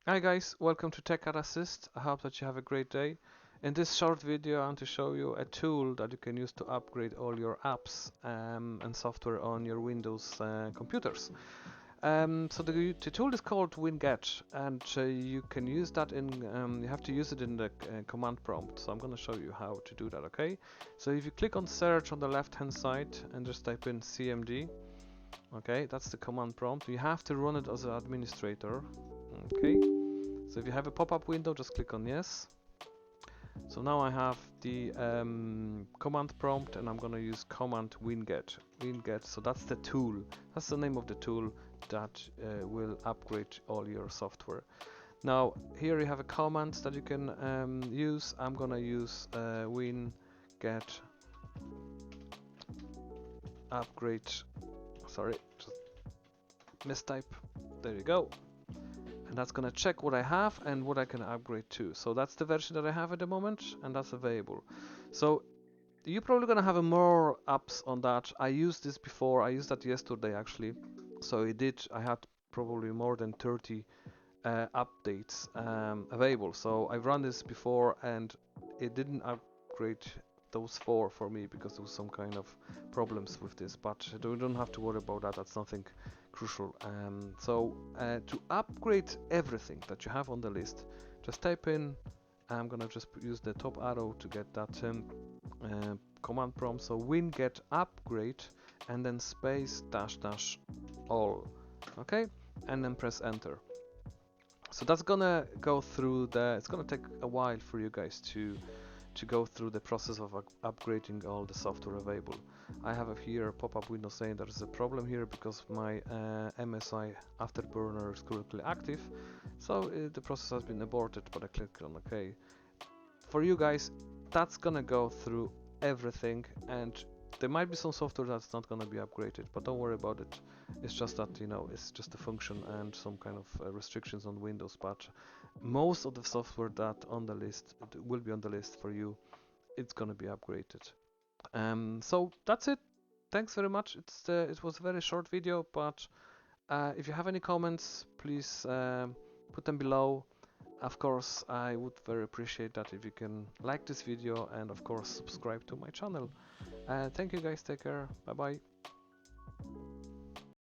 Hi guys, welcome to TechCatAssist. I hope that you have a great day. In this short video I want to show you a tool that you can use to upgrade all your apps and software on your Windows computers. So the tool is called WINGET, and you can use that you have to use it in the command prompt. So I'm going to show you how to do that, okay? So if you click on search on the left hand side and just type in CMD, okay, that's the command prompt. You have to run it as an administrator, okay? So if you have a pop-up window, just click on yes. So now I have the command prompt, and I'm going to use command winget. Winget, so that's the tool. That's the name of the tool that will upgrade all your software. Now here you have a command that you can use. I'm going to use winget upgrade. Sorry, just mistype. There you go. And that's gonna check what I have and what I can upgrade to. So that's the version that I have at the moment, and that's available. So you're probably gonna have more apps on that. I used this before. I used that yesterday actually. So I had probably more than 30 updates available. So I've run this before, and it didn't upgrade those 4 for me because there was some kind of problems with this. But you don't have to worry about that. That's nothing crucial. To upgrade everything that you have on the list, just type in. I'm gonna just use the top arrow to get that command prompt. So winget upgrade and then space dash dash all. Okay, and then press enter. So that's gonna go through it's gonna take a while for you guys to go through the process of upgrading all the software available. I have here a pop-up window saying there is a problem here because my MSI Afterburner is currently active. So the process has been aborted, but I click on OK. For you guys, that's gonna go through everything, and there might be some software that's not gonna be upgraded, but don't worry about it. It's just that, it's just a function and some kind of restrictions on Windows, but most of the software that on the list will be on the list for you. It's gonna be upgraded. So that's it. Thanks very much. It was a very short video, but if you have any comments, please put them below. Of course, I would very appreciate that if you can like this video and of course subscribe to my channel. Thank you guys. Take care. Bye bye.